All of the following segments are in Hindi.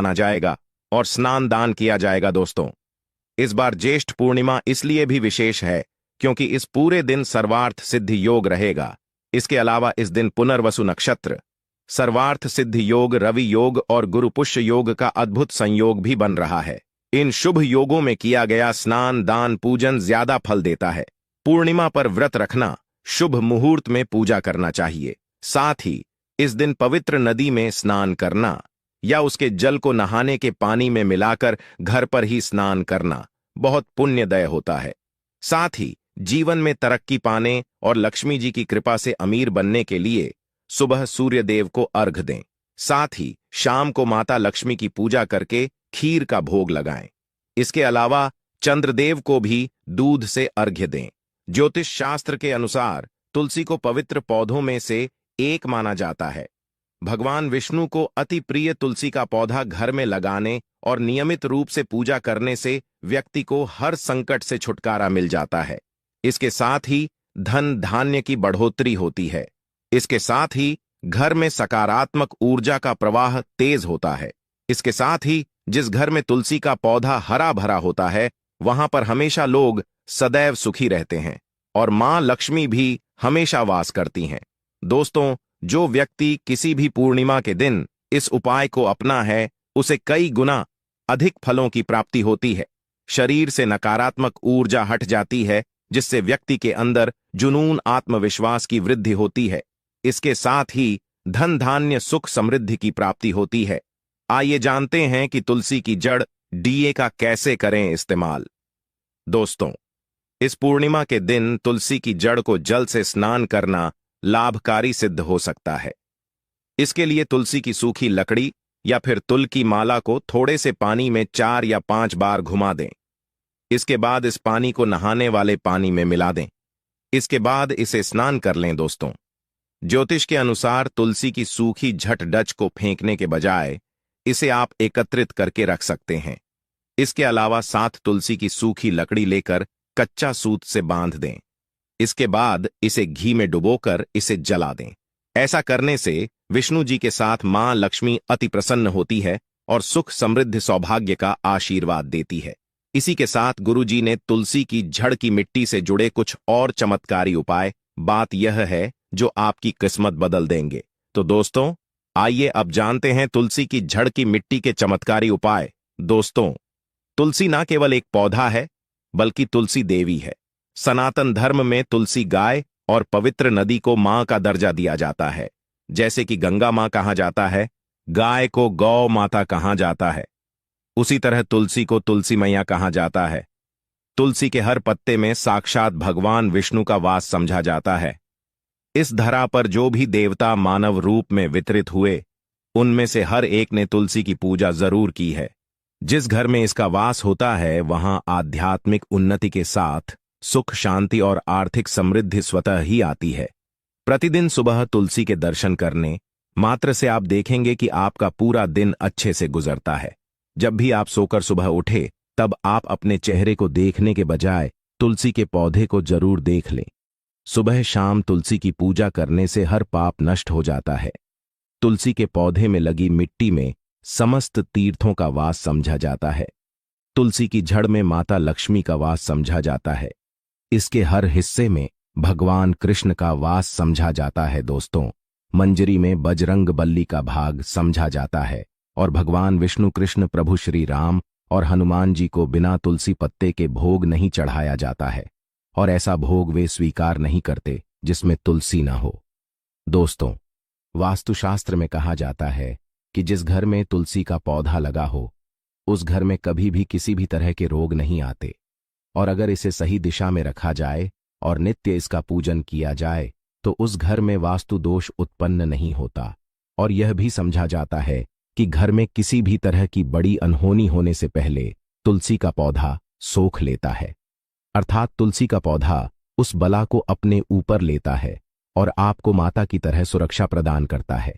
आना जाएगा और स्नान दान किया जाएगा दोस्तों। इस बार ज्येष्ठ पूर्णिमा इसलिए भी विशेष है क्योंकि इस पूरे दिन सर्वार्थ सिद्धि योग रहेगा। इसके अलावा इस दिन पुनर्वसु नक्षत्र, सर्वार्थ सिद्धि योग, रवि योग और गुरु पुष्य योग का अद्भुत संयोग भी बन रहा है। इन शुभ योगों में किया गया स्नान दान पूजन ज्यादा फल देता है। पूर्णिमा पर व्रत रखना, शुभ मुहूर्त में पूजा करना चाहिए। साथ ही इस दिन पवित्र नदी में स्नान करना या उसके जल को नहाने के पानी में मिलाकर घर पर ही स्नान करना बहुत पुण्यदय होता है। साथ ही जीवन में तरक्की पाने और लक्ष्मी जी की कृपा से अमीर बनने के लिए सुबह सूर्य देव को अर्घ दें। साथ ही शाम को माता लक्ष्मी की पूजा करके खीर का भोग लगाएं। इसके अलावा चंद्रदेव को भी दूध से अर्घ्य दें। ज्योतिष शास्त्र के अनुसार तुलसी को पवित्र पौधों में से एक माना जाता है। भगवान विष्णु को अति प्रिय तुलसी का पौधा घर में लगाने और नियमित रूप से पूजा करने से व्यक्ति को हर संकट से छुटकारा मिल जाता है। इसके साथ ही धन धान्य की बढ़ोतरी होती है। इसके साथ ही घर में सकारात्मक ऊर्जा का प्रवाह तेज होता है। इसके साथ ही जिस घर में तुलसी का पौधा हरा भरा होता है वहां पर हमेशा लोग सदैव सुखी रहते हैं और मां लक्ष्मी भी हमेशा वास करती हैं। दोस्तों, जो व्यक्ति किसी भी पूर्णिमा के दिन इस उपाय को अपना है उसे कई गुना अधिक फलों की प्राप्ति होती है। शरीर से नकारात्मक ऊर्जा हट जाती है जिससे व्यक्ति के अंदर जुनून आत्मविश्वास की वृद्धि होती है। इसके साथ ही धन धान्य सुख समृद्धि की प्राप्ति होती है। आइए जानते हैं कि तुलसी की जड़ डीए का कैसे करें इस्तेमाल। दोस्तों, इस पूर्णिमा के दिन तुलसी की जड़ को जल से स्नान करना लाभकारी सिद्ध हो सकता है। इसके लिए तुलसी की सूखी लकड़ी या फिर तुल की माला को थोड़े से पानी में 4 या 5 बार घुमा दें। इसके बाद इस पानी को नहाने वाले पानी में मिला दें। इसके बाद इसे स्नान कर लें। दोस्तों, ज्योतिष के अनुसार तुलसी की सूखी झट डच को फेंकने के बजाय इसे आप एकत्रित करके रख सकते हैं। इसके अलावा 7 तुलसी की सूखी लकड़ी लेकर कच्चा सूत से बांध दें। इसके बाद इसे घी में डुबोकर इसे जला दें। ऐसा करने से विष्णु जी के साथ मां लक्ष्मी अति प्रसन्न होती है और सुख समृद्धि सौभाग्य का आशीर्वाद देती है। इसी के साथ गुरु जी ने तुलसी की जड़ की मिट्टी से जुड़े कुछ और चमत्कारी उपाय बात यह है जो आपकी किस्मत बदल देंगे। तो दोस्तों, आइए अब जानते हैं तुलसी की जड़ की मिट्टी के चमत्कारी उपाय। दोस्तों, तुलसी ना केवल एक पौधा है बल्कि तुलसी देवी है। सनातन धर्म में तुलसी गाय और पवित्र नदी को मां का दर्जा दिया जाता है। जैसे कि गंगा मां कहा जाता है, गाय को गौ माता कहा जाता है, उसी तरह तुलसी को तुलसी मैया कहा जाता है। तुलसी के हर पत्ते में साक्षात भगवान विष्णु का वास समझा जाता है। इस धरा पर जो भी देवता मानव रूप में वितरित हुए उनमें से हर एक ने तुलसी की पूजा जरूर की है। जिस घर में इसका वास होता है वहां आध्यात्मिक उन्नति के साथ सुख शांति और आर्थिक समृद्धि स्वतः ही आती है। प्रतिदिन सुबह तुलसी के दर्शन करने मात्र से आप देखेंगे कि आपका पूरा दिन अच्छे से गुजरता है। जब भी आप सोकर सुबह उठे तब आप अपने चेहरे को देखने के बजाय तुलसी के पौधे को जरूर देख लें। सुबह शाम तुलसी की पूजा करने से हर पाप नष्ट हो जाता है। तुलसी के पौधे में लगी मिट्टी में समस्त तीर्थों का वास समझा जाता है। तुलसी की जड़ में माता लक्ष्मी का वास समझा जाता है। इसके हर हिस्से में भगवान कृष्ण का वास समझा जाता है। दोस्तों, मंजरी में बजरंग बल्ली का भाग समझा जाता है और भगवान विष्णु कृष्ण प्रभु श्री राम और हनुमान जी को बिना तुलसी पत्ते के भोग नहीं चढ़ाया जाता है और ऐसा भोग वे स्वीकार नहीं करते जिसमें तुलसी न हो। दोस्तों, वास्तुशास्त्र में कहा जाता है कि जिस घर में तुलसी का पौधा लगा हो उस घर में कभी भी किसी भी तरह के रोग नहीं आते और अगर इसे सही दिशा में रखा जाए और नित्य इसका पूजन किया जाए तो उस घर में वास्तु दोष उत्पन्न नहीं होता। और यह भी समझा जाता है कि घर में किसी भी तरह की बड़ी अनहोनी होने से पहले तुलसी का पौधा सोख लेता है, अर्थात तुलसी का पौधा उस बला को अपने ऊपर लेता है और आपको माता की तरह सुरक्षा प्रदान करता है।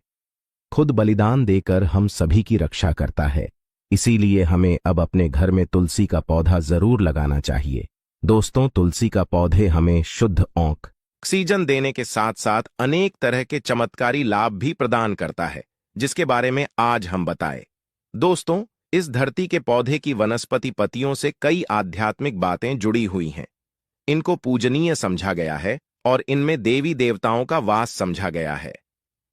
खुद बलिदान देकर हम सभी की रक्षा करता है। इसीलिए हमें अब अपने घर में तुलसी का पौधा जरूर लगाना चाहिए। दोस्तों, तुलसी का पौधे हमें शुद्ध ऑक्सीजन देने के साथ साथ अनेक तरह के चमत्कारी लाभ भी प्रदान करता है जिसके बारे में आज हम बताएं। दोस्तों, इस धरती के पौधे की वनस्पति पत्तियों से कई आध्यात्मिक बातें जुड़ी हुई हैं। इनको पूजनीय समझा गया है और इनमें देवी देवताओं का वास समझा गया है।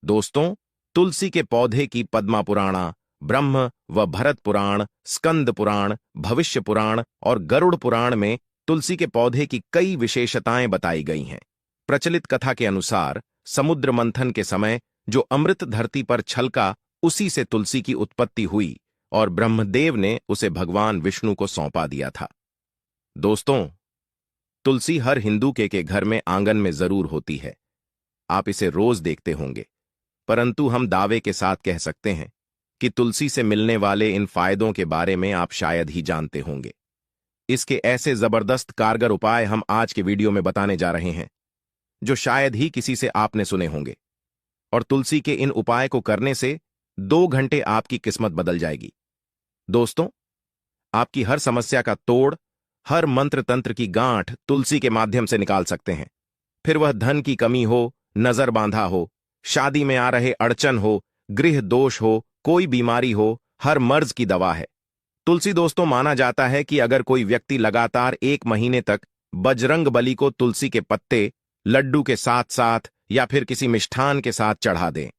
दोस्तों, तुलसी के पौधे की पद्मा पुराणा, ब्रह्म व भरत पुराण, स्कंद पुराण, भविष्य पुराण और गरुड़ पुराण में तुलसी के पौधे की कई विशेषताएं बताई गई हैं। प्रचलित कथा के अनुसार समुद्र मंथन के समय जो अमृत धरती पर छलका, उसी से तुलसी की उत्पत्ति हुई और ब्रह्मदेव ने उसे भगवान विष्णु को सौंपा दिया था। दोस्तों, तुलसी हर हिंदू के घर में आंगन में जरूर होती है। आप इसे रोज देखते होंगे, परंतु हम दावे के साथ कह सकते हैं कि तुलसी से मिलने वाले इन फायदों के बारे में आप शायद ही जानते होंगे। इसके ऐसे जबरदस्त कारगर उपाय हम आज के वीडियो में बताने जा रहे हैं, जो शायद ही किसी से आपने सुने होंगे। और तुलसी के इन उपाय को करने से 2 घंटे आपकी किस्मत बदल जाएगी। दोस्तों, आपकी हर समस्या का तोड़, हर मंत्र तंत्र की गांठ तुलसी के माध्यम से निकाल सकते हैं। फिर वह धन की कमी हो, नजर बांधा हो, शादी में आ रहे अड़चन हो, गृह दोष हो, कोई बीमारी हो, हर मर्ज की दवा है तुलसी। दोस्तों, माना जाता है कि अगर कोई व्यक्ति लगातार 1 महीने तक बजरंग बली को तुलसी के पत्ते लड्डू के साथ साथ या फिर किसी मिष्ठान के साथ चढ़ा दे,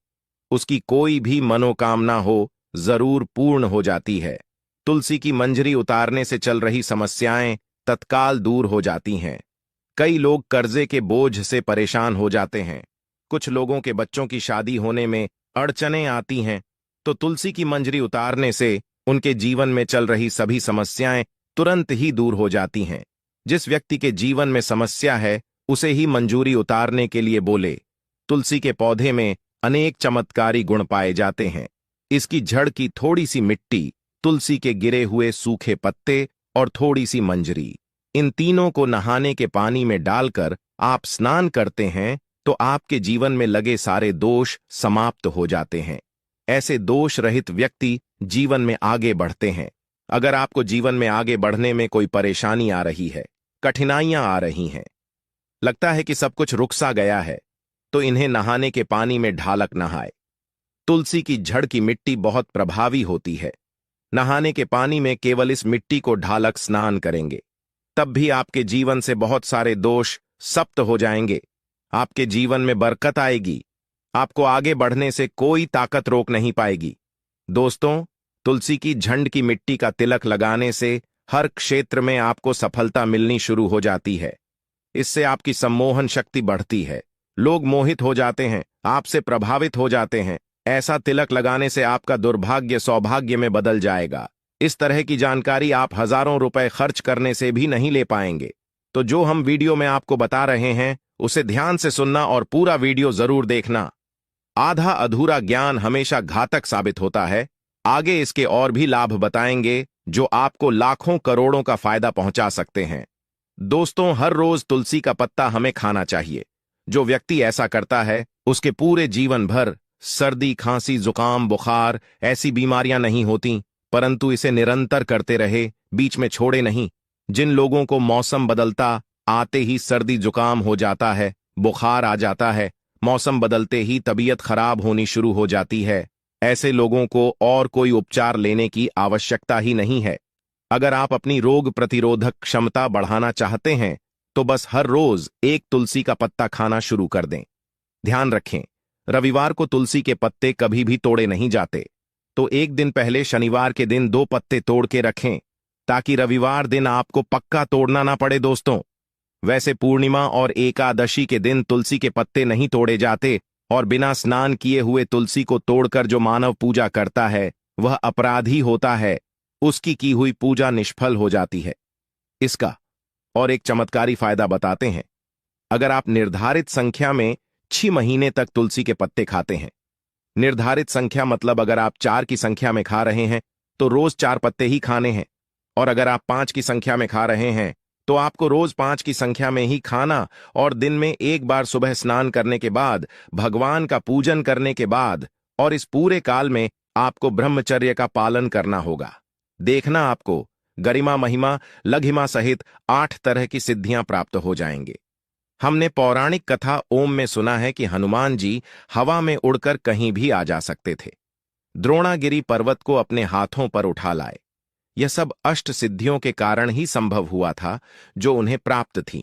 उसकी कोई भी मनोकामना हो जरूर पूर्ण हो जाती है। तुलसी की मंजरी उतारने से चल रही समस्याएं तत्काल दूर हो जाती हैं। कई लोग कर्जे के बोझ से परेशान हो जाते हैं। कुछ लोगों के बच्चों की शादी होने में अड़चनें आती हैं, तो तुलसी की मंजरी उतारने से उनके जीवन में चल रही सभी समस्याएं तुरंत ही दूर हो जाती हैं। जिस व्यक्ति के जीवन में समस्या है, उसे ही मंजूरी उतारने के लिए बोले। तुलसी के पौधे में अनेक चमत्कारी गुण पाए जाते हैं। इसकी जड़ की थोड़ी सी मिट्टी, तुलसी के गिरे हुए सूखे पत्ते और थोड़ी सी मंजरी, इन तीनों को नहाने के पानी में डालकर आप स्नान करते हैं तो आपके जीवन में लगे सारे दोष समाप्त हो जाते हैं। ऐसे दोष रहित व्यक्ति जीवन में आगे बढ़ते हैं। अगर आपको जीवन में आगे बढ़ने में कोई परेशानी आ रही है, कठिनाइयां आ रही हैं, लगता है कि सब कुछ रुक सा गया है, तो इन्हें नहाने के पानी में ढालक नहाए। तुलसी की जड़ की मिट्टी बहुत प्रभावी होती है। नहाने के पानी में केवल इस मिट्टी को ढालक स्नान करेंगे, तब भी आपके जीवन से बहुत सारे दोष समाप्त हो जाएंगे। आपके जीवन में बरकत आएगी। आपको आगे बढ़ने से कोई ताकत रोक नहीं पाएगी। दोस्तों, तुलसी की झंड की मिट्टी का तिलक लगाने से हर क्षेत्र में आपको सफलता मिलनी शुरू हो जाती है। इससे आपकी सम्मोहन शक्ति बढ़ती है। लोग मोहित हो जाते हैं, आपसे प्रभावित हो जाते हैं। ऐसा तिलक लगाने से आपका दुर्भाग्य सौभाग्य में बदल जाएगा। इस तरह की जानकारी आप हजारों रुपए खर्च करने से भी नहीं ले पाएंगे। तो जो हम वीडियो में आपको बता रहे हैं, उसे ध्यान से सुनना और पूरा वीडियो जरूर देखना। आधा अधूरा ज्ञान हमेशा घातक साबित होता है। आगे इसके और भी लाभ बताएंगे जो आपको लाखों करोड़ों का फायदा पहुंचा सकते हैं। दोस्तों, हर रोज तुलसी का पत्ता हमें खाना चाहिए। जो व्यक्ति ऐसा करता है, उसके पूरे जीवन भर सर्दी, खांसी, जुकाम, बुखार ऐसी बीमारियां नहीं होती, परंतु इसे निरंतर करते रहे, बीच में छोड़े नहीं। जिन लोगों को मौसम बदलता आते ही सर्दी जुकाम हो जाता है, बुखार आ जाता है, मौसम बदलते ही तबीयत खराब होनी शुरू हो जाती है, ऐसे लोगों को और कोई उपचार लेने की आवश्यकता ही नहीं है। अगर आप अपनी रोग प्रतिरोधक क्षमता बढ़ाना चाहते हैं, तो बस हर रोज 1 तुलसी का पत्ता खाना शुरू कर दें। ध्यान रखें, रविवार को तुलसी के पत्ते कभी भी तोड़े नहीं जाते, तो 1 दिन पहले शनिवार के दिन 2 पत्ते तोड़ के रखें, ताकि रविवार दिन आपको पक्का तोड़ना ना पड़े। दोस्तों, वैसे पूर्णिमा और एकादशी के दिन तुलसी के पत्ते नहीं तोड़े जाते, और बिना स्नान किए हुए तुलसी को तोड़कर जो मानव पूजा करता है, वह अपराधी होता है। उसकी की हुई पूजा निष्फल हो जाती है। इसका और एक चमत्कारी फायदा बताते हैं। अगर आप निर्धारित संख्या में 6 महीने तक तुलसी के पत्ते खाते हैं, निर्धारित संख्या मतलब अगर आप 4 की संख्या में खा रहे हैं तो रोज 4 पत्ते ही खाने हैं, और अगर आप 5 की संख्या में खा रहे हैं तो आपको रोज 5 की संख्या में ही खाना, और दिन में 1 बार सुबह स्नान करने के बाद, भगवान का पूजन करने के बाद, और इस पूरे काल में आपको ब्रह्मचर्य का पालन करना होगा। देखना, आपको गरिमा, महिमा, लघिमा सहित 8 तरह की सिद्धियां प्राप्त हो जाएंगे। हमने पौराणिक कथा ओम में सुना है कि हनुमान जी हवा में उड़कर कहीं भी आ जा सकते थे। द्रोणागिरी पर्वत को अपने हाथों पर उठा लाए। यह सब अष्ट सिद्धियों के कारण ही संभव हुआ था जो उन्हें प्राप्त थी।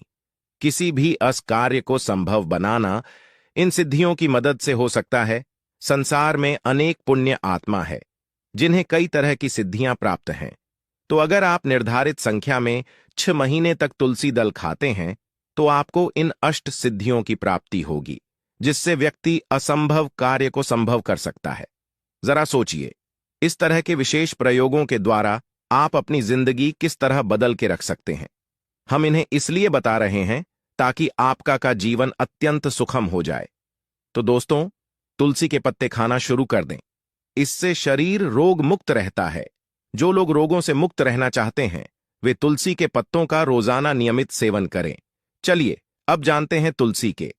किसी भी अस कार्य को संभव बनाना इन सिद्धियों की मदद से हो सकता है। संसार में अनेक पुण्य आत्मा है जिन्हें कई तरह की सिद्धियां प्राप्त हैं। तो अगर आप निर्धारित संख्या में 6 महीने तक तुलसी दल खाते हैं तो आपको इन अष्ट सिद्धियों की प्राप्ति होगी, जिससे व्यक्ति असंभव कार्य को संभव कर सकता है। जरा सोचिए, इस तरह के विशेष प्रयोगों के द्वारा आप अपनी जिंदगी किस तरह बदल के रख सकते हैं। हम इन्हें इसलिए बता रहे हैं ताकि आपका का जीवन अत्यंत सुखम हो जाए। तो दोस्तों, तुलसी के पत्ते खाना शुरू कर दें। इससे शरीर रोग मुक्त रहता है। जो लोग रोगों से मुक्त रहना चाहते हैं वे तुलसी के पत्तों का रोजाना नियमित सेवन करें। चलिए अब जानते हैं तुलसी के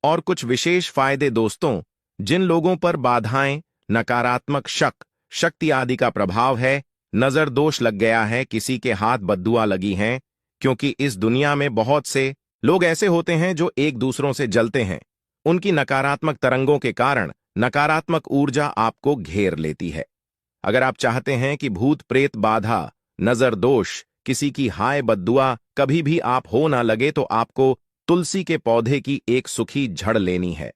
और कुछ विशेष फायदे। दोस्तों, जिन लोगों पर बाधाएं, नकारात्मक शक, शक्ति आदि का प्रभाव है, नजर दोष लग गया है, किसी के हाथ बद्दुआ लगी हैं, क्योंकि इस दुनिया में बहुत से लोग ऐसे होते हैं जो एक दूसरों से जलते हैं। उनकी नकारात्मक तरंगों के कारण नकारात्मक ऊर्जा आपको घेर लेती है। अगर आप चाहते हैं कि भूत प्रेत बाधा, नजर दोष, किसी की हाय बद्दुआ कभी भी आप हो ना लगे तो आपको तुलसी के पौधे की एक सुखी झड़ लेनी है।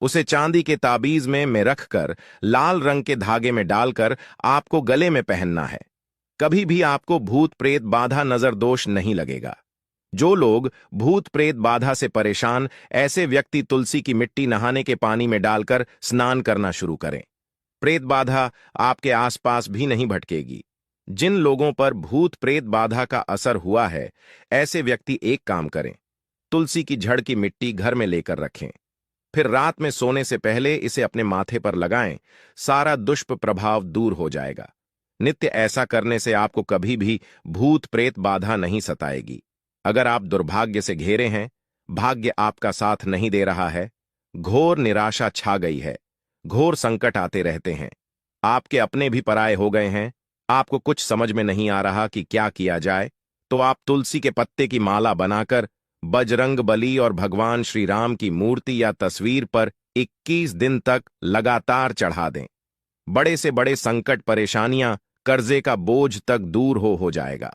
उसे चांदी के ताबीज में रखकर लाल रंग के धागे में डालकर आपको गले में पहनना है। कभी भी आपको भूत प्रेत बाधा, नजर दोष नहीं लगेगा। जो लोग भूत प्रेत बाधा से परेशान, ऐसे व्यक्ति तुलसी की मिट्टी नहाने के पानी में डालकर स्नान करना शुरू करें। प्रेत बाधा आपके आसपास भी नहीं भटकेगी। जिन लोगों पर भूत प्रेत बाधा का असर हुआ है, ऐसे व्यक्ति एक काम करें, तुलसी की जड़ की मिट्टी घर में लेकर रखें। फिर रात में सोने से पहले इसे अपने माथे पर लगाएं। सारा दुष्प्रभाव दूर हो जाएगा। नित्य ऐसा करने से आपको कभी भी भूत प्रेत बाधा नहीं सताएगी। अगर आप दुर्भाग्य से घेरे हैं, भाग्य आपका साथ नहीं दे रहा है, घोर निराशा छा गई है, घोर संकट आते रहते हैं, आपके अपने भी पराये हो गए हैं, आपको कुछ समझ में नहीं आ रहा कि क्या किया जाए, तो आप तुलसी के पत्ते की माला बनाकर बजरंग बली और भगवान श्री राम की मूर्ति या तस्वीर पर 21 दिन तक लगातार चढ़ा दें। बड़े से बड़े संकट, परेशानियां, कर्जे का बोझ तक दूर हो जाएगा।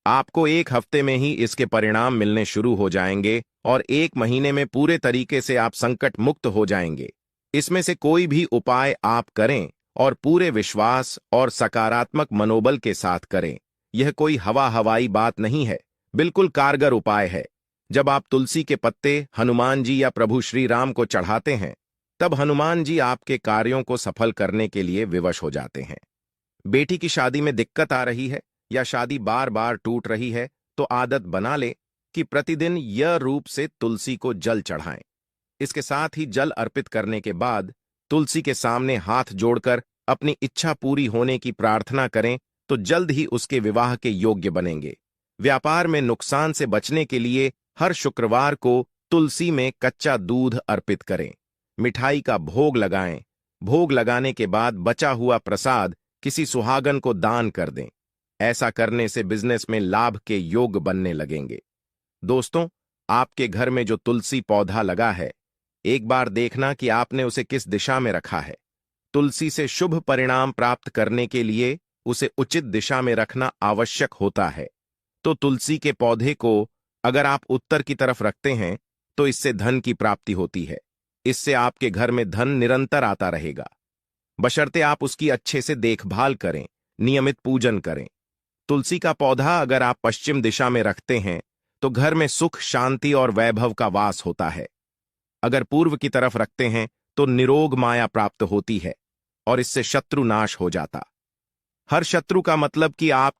आपको 1 हफ्ते में ही इसके परिणाम मिलने शुरू हो जाएंगे और 1 महीने में पूरे तरीके से आप संकट मुक्त हो जाएंगे। इसमें से कोई भी उपाय आप करें और पूरे विश्वास और सकारात्मक मनोबल के साथ करें। यह कोई हवाई बात नहीं है, बिल्कुल कारगर उपाय है। जब आप तुलसी के पत्ते हनुमान जी या प्रभु श्री राम को चढ़ाते हैं, तब हनुमान जी आपके कार्यों को सफल करने के लिए विवश हो जाते हैं। बेटी की शादी में दिक्कत आ रही है या शादी बार बार टूट रही है, तो आदत बना ले कि प्रतिदिन यह रूप से तुलसी को जल चढ़ाएं। इसके साथ ही जल अर्पित करने के बाद तुलसी के सामने हाथ जोड़कर अपनी इच्छा पूरी होने की प्रार्थना करें, तो जल्द ही उसके विवाह के योग्य बनेंगे। व्यापार में नुकसान से बचने के लिए हर शुक्रवार को तुलसी में कच्चा दूध अर्पित करें। मिठाई का भोग लगाएं। भोग लगाने के बाद बचा हुआ प्रसाद किसी सुहागन को दान कर दें। ऐसा करने से बिजनेस में लाभ के योग बनने लगेंगे। दोस्तों, आपके घर में जो तुलसी पौधा लगा है, एक बार देखना कि आपने उसे किस दिशा में रखा है। तुलसी से शुभ परिणाम प्राप्त करने के लिए उसे उचित दिशा में रखना आवश्यक होता है। तो तुलसी के पौधे को अगर आप उत्तर की तरफ रखते हैं तो इससे धन की प्राप्ति होती है। इससे आपके घर में धन निरंतर आता रहेगा, बशर्ते आप उसकी अच्छे से देखभाल करें, नियमित पूजन करें। तुलसी का पौधा अगर आप पश्चिम दिशा में रखते हैं तो घर में सुख, शांति और वैभव का वास होता है। अगर पूर्व की तरफ रखते हैं तो निरोग माया प्राप्त होती है और इससे शत्रु नाश हो जाता। हर शत्रु का मतलब कि आपके